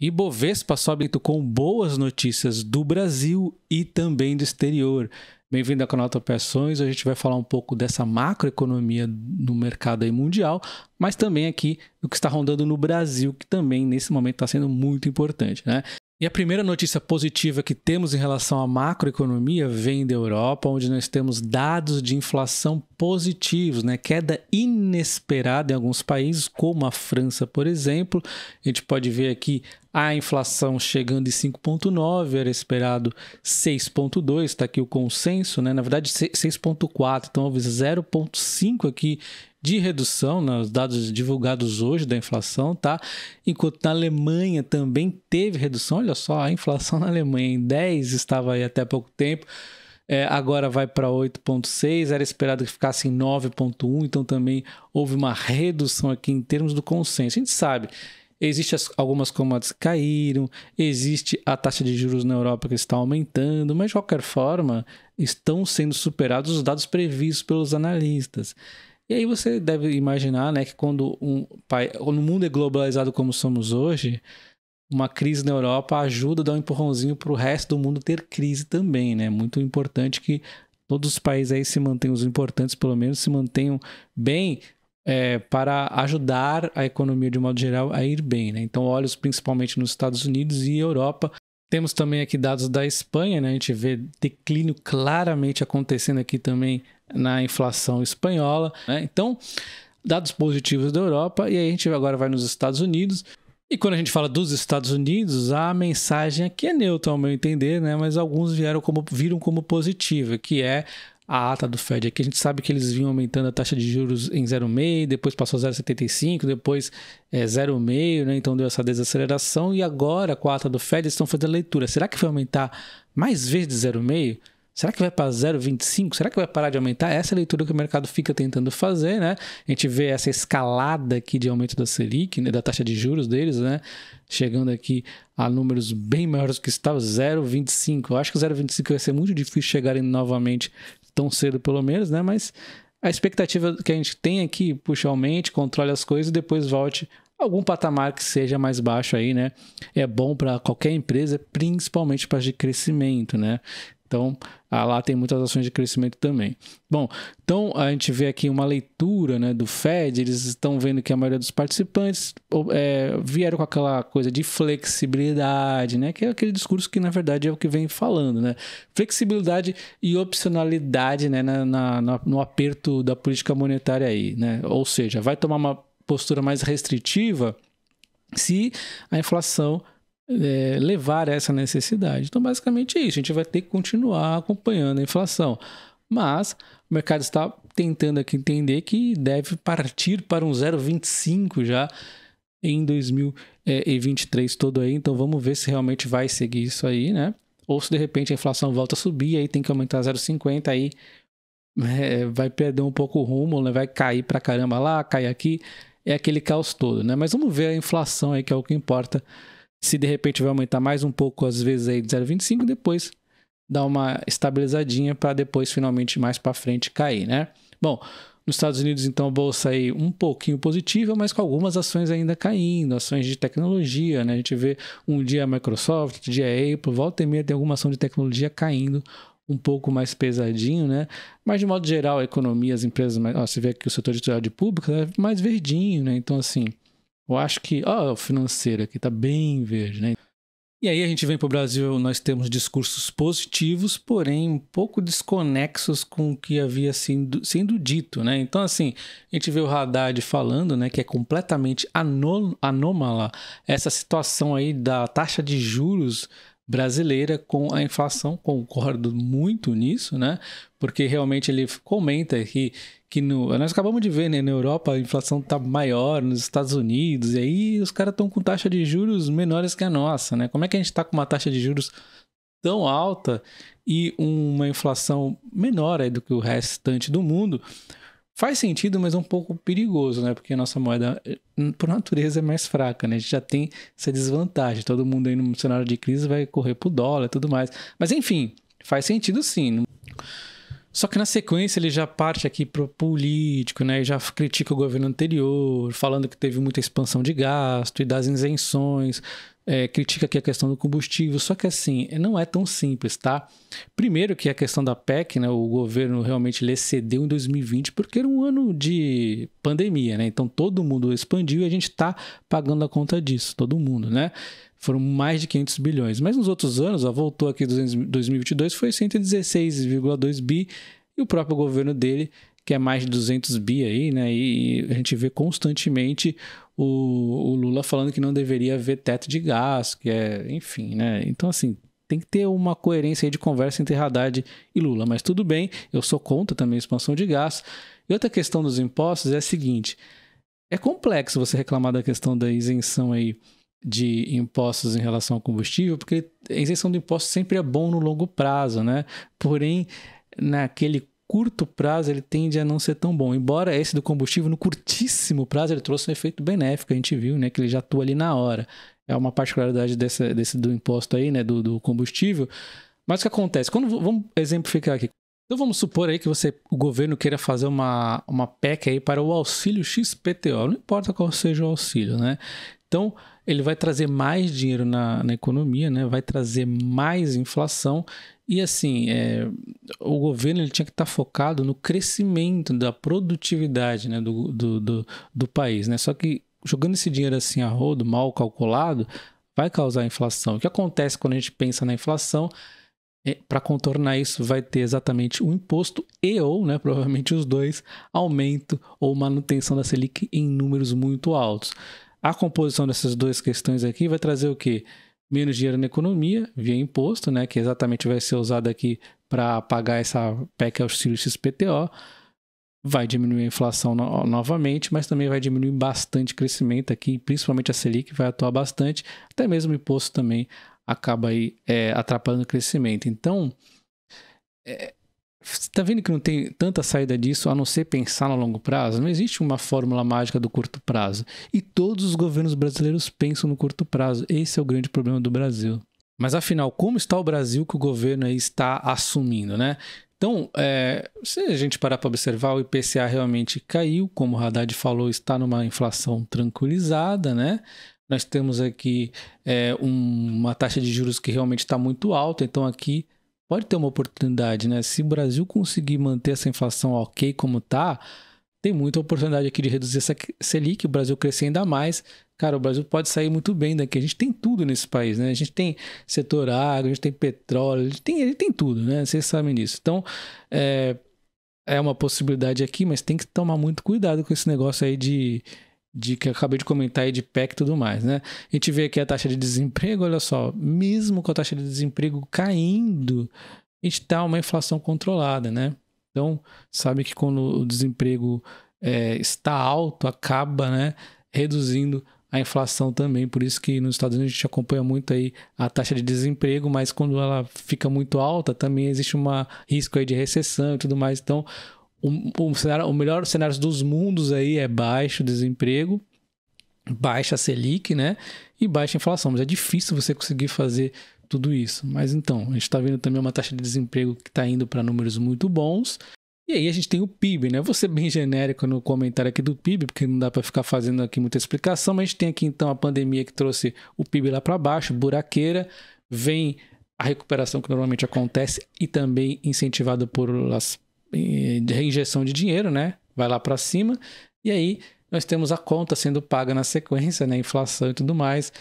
Ibovespa sobe com boas notícias do Brasil e também do exterior. Bem-vindo ao canal Top Ações. Hoje a gente vai falar um pouco dessa macroeconomia no mercado aí mundial, mas também aqui do que está rondando no Brasil, que também nesse momento está sendo muito importante, né? E a primeira notícia positiva que temos em relação à macroeconomia vem da Europa, onde nós temos dados de inflação positivos, né? Queda inesperada em alguns países, como a França, por exemplo. A gente pode ver aqui a inflação chegando em 5,9, era esperado 6,2, está aqui o consenso, né? Na verdade 6,4, então houve 0,5 aqui de redução nos dados divulgados hoje da inflação, tá? Enquanto na Alemanha também teve redução, olha só, a inflação na Alemanha em 10 estava aí até pouco tempo, agora vai para 8,6, era esperado que ficasse em 9,1, então também houve uma redução aqui em termos do consenso. A gente sabe, existem algumas commodities que caíram, existe a taxa de juros na Europa que está aumentando, mas de qualquer forma estão sendo superados os dados previstos pelos analistas. E aí você deve imaginar, né, que quando o mundo é globalizado como somos hoje, uma crise na Europa ajuda a dar um empurrãozinho para o resto do mundo ter crise também, né? Muito importante que todos os países aí se mantenham, os importantes pelo menos, se mantenham bem para ajudar a economia de um modo geral a ir bem, né? Então, olhos principalmente nos Estados Unidos e Europa. Temos também aqui dados da Espanha, né? A gente vê declínio claramente acontecendo aqui também na inflação espanhola, né? Então, dados positivos da Europa, e aí a gente agora vai nos Estados Unidos. E quando a gente fala dos Estados Unidos, a mensagem aqui é neutra, ao meu entender, né? Mas alguns viram como positiva, que é a ata do Fed. Aqui a gente sabe que eles vinham aumentando a taxa de juros em 0,5, depois passou a 0,75, depois 0,5, né? Então deu essa desaceleração, e agora com a ata do Fed eles estão fazendo a leitura. Será que vai aumentar mais vezes de 0,5? Será que vai para 0,25? Será que vai parar de aumentar? Essa é a leitura que o mercado fica tentando fazer, né? A gente vê essa escalada aqui de aumento da Selic, né? Da taxa de juros deles, né? Chegando aqui a números bem maiores do que estava, 0,25. Eu acho que 0,25 vai ser muito difícil chegarem novamente tão cedo, pelo menos, né? Mas a expectativa que a gente tem aqui, puxa, aumente, controle as coisas e depois volte a algum patamar que seja mais baixo aí, né? É bom para qualquer empresa, principalmente para de crescimento, né? Então, lá tem muitas ações de crescimento também. Bom, então a gente vê aqui uma leitura, né, do Fed. Eles estão vendo que a maioria dos participantes vieram com aquela coisa de flexibilidade, né, que é aquele discurso que, na verdade, é o que vem falando, né? Flexibilidade e opcionalidade, né, no aperto da política monetária aí, né? Ou seja, vai tomar uma postura mais restritiva se a inflação levar a essa necessidade. Então, basicamente é isso. A gente vai ter que continuar acompanhando a inflação. Mas o mercado está tentando aqui entender que deve partir para um 0,25 já em 2023 todo aí. Então, vamos ver se realmente vai seguir isso aí, né? Ou se de repente a inflação volta a subir, aí tem que aumentar 0,50, aí vai perder um pouco o rumo, né? Vai cair pra caramba lá, cair aqui. É aquele caos todo, né? Mas vamos ver a inflação aí, que é o que importa. Se de repente vai aumentar mais um pouco, às vezes aí de 0,25, depois dá uma estabilizadinha para depois finalmente mais para frente cair, né? Bom, nos Estados Unidos então a bolsa aí um pouquinho positiva, mas com algumas ações ainda caindo, ações de tecnologia, né? A gente vê um dia a Microsoft, outro dia a Apple, volta e meia tem alguma ação de tecnologia caindo um pouco mais pesadinho, né? Mas de modo geral a economia, as empresas, você vê aqui o setor de atividade pública é mais verdinho, né? Então assim, eu acho que o financeiro aqui está bem verde, né? E aí a gente vem para o Brasil, nós temos discursos positivos, porém um pouco desconexos com o que havia sendo dito, né? Então assim, a gente vê o Haddad falando, né, que é completamente anômala essa situação aí da taxa de juros brasileira com a inflação. Concordo muito nisso, né? Porque realmente ele comenta que nós acabamos de ver, né, na Europa a inflação está maior, nos Estados Unidos, e aí os caras estão com taxa de juros menores que a nossa, né? Como é que a gente está com uma taxa de juros tão alta e uma inflação menor aí do que o restante do mundo? Faz sentido, mas é um pouco perigoso, né? Porque a nossa moeda, por natureza, é mais fraca, né? A gente já tem essa desvantagem. Todo mundo aí no cenário de crise vai correr pro dólar e tudo mais. Mas, enfim, faz sentido sim. Só que na sequência ele já parte aqui pro político, né? E já critica o governo anterior, falando que teve muita expansão de gasto e das isenções. critica aqui a questão do combustível, só que assim, não é tão simples, tá? Primeiro que a questão da PEC, né, o governo realmente ele excedeu em 2020 porque era um ano de pandemia, né? Então todo mundo expandiu e a gente está pagando a conta disso, todo mundo, né? Foram mais de 500 bilhões. Mas nos outros anos, voltou aqui 2022, foi 116,2 bi e o próprio governo dele, que é mais de 200 bi aí, né? E a gente vê constantemente o Lula falando que não deveria haver teto de gás, que é, enfim, né? Então, assim, tem que ter uma coerência aí de conversa entre Haddad e Lula. Mas tudo bem, eu sou contra também a expansão de gás. E outra questão dos impostos é a seguinte, é complexo você reclamar da questão da isenção aí de impostos em relação ao combustível, porque a isenção de impostos sempre é bom no longo prazo, né? Porém, naquele curto prazo ele tende a não ser tão bom, embora esse do combustível no curtíssimo prazo ele trouxe um efeito benéfico, a gente viu, né, que ele já atua ali na hora. É uma particularidade desse do imposto aí, né, do combustível. Mas o que acontece? Vamos exemplificar aqui. Então vamos supor aí que o governo queira fazer uma PEC aí para o auxílio XPTO, não importa qual seja o auxílio, né? Então ele vai trazer mais dinheiro na economia, né? Vai trazer mais inflação. E assim, o governo ele tinha que estar focado no crescimento da produtividade, né, do país, né? Só que jogando esse dinheiro assim a rodo, mal calculado, vai causar inflação. O que acontece quando a gente pensa na inflação? Para contornar isso, vai ter exatamente o imposto ou, né, provavelmente os dois, aumento ou manutenção da Selic em números muito altos. A composição dessas duas questões aqui vai trazer o quê? Menos dinheiro na economia, via imposto, né, que exatamente vai ser usado aqui para pagar essa PEC auxílio XPTO, vai diminuir a inflação novamente, mas também vai diminuir bastante o crescimento aqui, principalmente a Selic vai atuar bastante, até mesmo o imposto também acaba aí atrapalhando o crescimento. Então, você está vendo que não tem tanta saída disso a não ser pensar no longo prazo? Não existe uma fórmula mágica do curto prazo. E todos os governos brasileiros pensam no curto prazo. Esse é o grande problema do Brasil. Mas afinal, como está o Brasil que o governo aí está assumindo, né? Então, se a gente parar para observar, o IPCA realmente caiu, como o Haddad falou, está numa inflação tranquilizada, né? Nós temos aqui uma taxa de juros que realmente está muito alta, então aqui pode ter uma oportunidade, né? Se o Brasil conseguir manter essa inflação ok como está, tem muita oportunidade aqui de reduzir essa Selic, o Brasil crescer ainda mais. Cara, o Brasil pode sair muito bem daqui. A gente tem tudo nesse país, né? A gente tem setor agro, a gente tem petróleo, ele tem tudo, né? Vocês sabem disso. Então, é uma possibilidade aqui, mas tem que tomar muito cuidado com esse negócio aí de que eu acabei de comentar aí de PEC e tudo mais, né? A gente vê aqui a taxa de desemprego, olha só, mesmo com a taxa de desemprego caindo, a gente tá uma inflação controlada, né? Então, sabe que quando o desemprego está alto, acaba, né, reduzindo a inflação também, por isso que nos Estados Unidos a gente acompanha muito aí a taxa de desemprego, mas quando ela fica muito alta, também existe um risco aí de recessão e tudo mais, então o melhor cenário dos mundos aí é baixo desemprego, baixa Selic, né? E baixa inflação. Mas é difícil você conseguir fazer tudo isso. Mas então, a gente está vendo também uma taxa de desemprego que está indo para números muito bons. E aí a gente tem o PIB, né? Eu vou ser bem genérico no comentário aqui do PIB, porque não dá para ficar fazendo aqui muita explicação, mas a gente tem aqui então a pandemia que trouxe o PIB lá para baixo, buraqueira, vem a recuperação que normalmente acontece e também incentivada por de reinjeção de dinheiro, né? Vai lá para cima e aí nós temos a conta sendo paga na sequência, né? Inflação e tudo mais,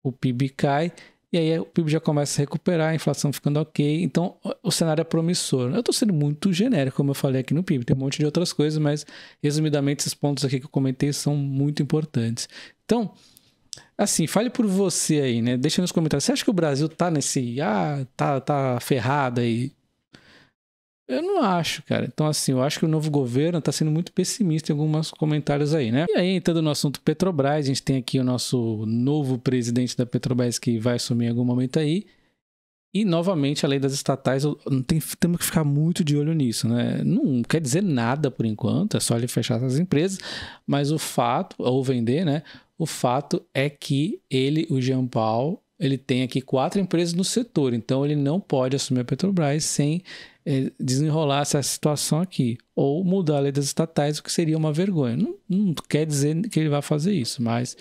o PIB cai e aí o PIB já começa a recuperar, a inflação ficando ok, então o cenário é promissor. Eu estou sendo muito genérico, como eu falei aqui no PIB, tem um monte de outras coisas, mas resumidamente esses pontos aqui que eu comentei são muito importantes. Então, assim, fale por você aí, né? Deixa nos comentários, você acha que o Brasil tá nesse, tá ferrado aí? Eu não acho, cara. Então, assim, eu acho que o novo governo está sendo muito pessimista em alguns comentários aí, né? E aí, entrando no assunto Petrobras, a gente tem aqui o nosso novo presidente da Petrobras que vai assumir em algum momento aí. E, novamente, a lei das estatais, temos que ficar muito de olho nisso, né? Não quer dizer nada por enquanto, é só ele fechar essas empresas, mas o fato, ou vender, né? O fato é que o Jean Paul, ele tem aqui 4 empresas no setor, então ele não pode assumir a Petrobras sem desenrolar essa situação aqui, ou mudar a lei das estatais, o que seria uma vergonha. Não quer dizer que ele vai fazer isso, mas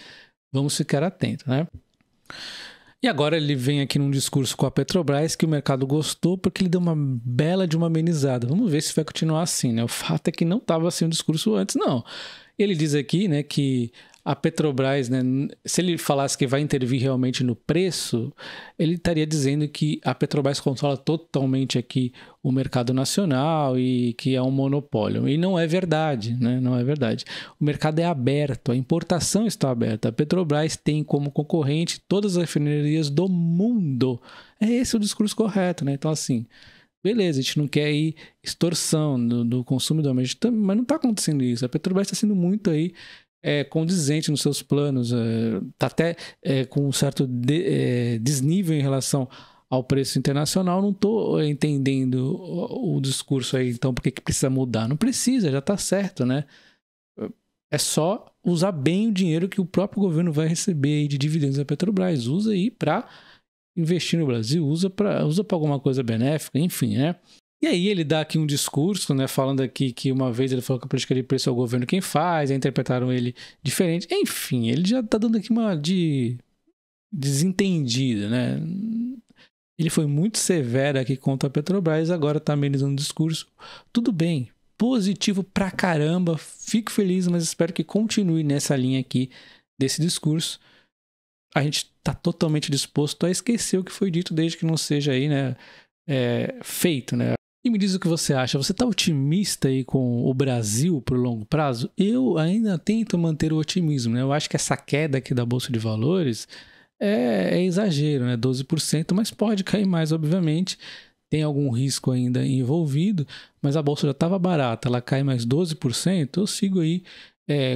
vamos ficar atentos, né? E agora ele vem aqui num discurso com a Petrobras que o mercado gostou porque ele deu uma bela de uma amenizada. Vamos ver se vai continuar assim, né? O fato é que não estava assim o discurso antes, não. Ele diz aqui, né, que a Petrobras, né, se ele falasse que vai intervir realmente no preço, ele estaria dizendo que a Petrobras controla totalmente aqui o mercado nacional e que é um monopólio. E não é verdade, né? Não é verdade. O mercado é aberto, a importação está aberta. A Petrobras tem como concorrente todas as refinarias do mundo. É esse o discurso correto, né? Então, assim, beleza, a gente não quer ir extorsão do consumidor, mas não está acontecendo isso. A Petrobras está sendo muito aí condizente nos seus planos, está até com um certo desnível em relação ao preço internacional. Não estou entendendo o discurso aí, então por que precisa mudar? Não precisa, já está certo, né? É só usar bem o dinheiro que o próprio governo vai receber aí de dividendos da Petrobras. Usa aí para investir no Brasil, usa para alguma coisa benéfica, enfim, né? E aí ele dá aqui um discurso, né, falando aqui que uma vez ele falou que a política de preço é o governo quem faz, aí interpretaram ele diferente. Enfim, ele já tá dando aqui uma de desentendida, né? Ele foi muito severo aqui contra a Petrobras, agora tá amenizando o discurso. Tudo bem, positivo pra caramba, fico feliz, mas espero que continue nessa linha aqui desse discurso. A gente tá totalmente disposto a esquecer o que foi dito, desde que não seja aí, né, feito, né? E me diz o que você acha. Você está otimista aí com o Brasil para o longo prazo? Eu ainda tento manter o otimismo, né? Eu acho que essa queda aqui da Bolsa de Valores é exagero, né? 12%, mas pode cair mais, obviamente. Tem algum risco ainda envolvido, mas a Bolsa já estava barata, ela cai mais 12%, eu sigo aí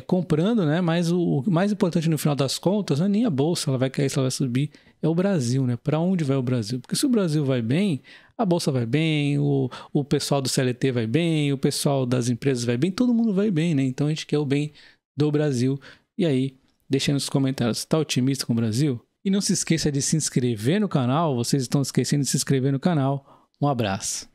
comprando, né? Mas o mais importante no final das contas não é nem a Bolsa, ela vai cair, se ela vai subir, é o Brasil, né? Para onde vai o Brasil? Porque se o Brasil vai bem, a Bolsa vai bem, o pessoal do CLT vai bem, o pessoal das empresas vai bem, todo mundo vai bem, né? Então a gente quer o bem do Brasil. E aí, deixa nos comentários, está otimista com o Brasil? E não se esqueça de se inscrever no canal, vocês estão esquecendo de se inscrever no canal. Um abraço.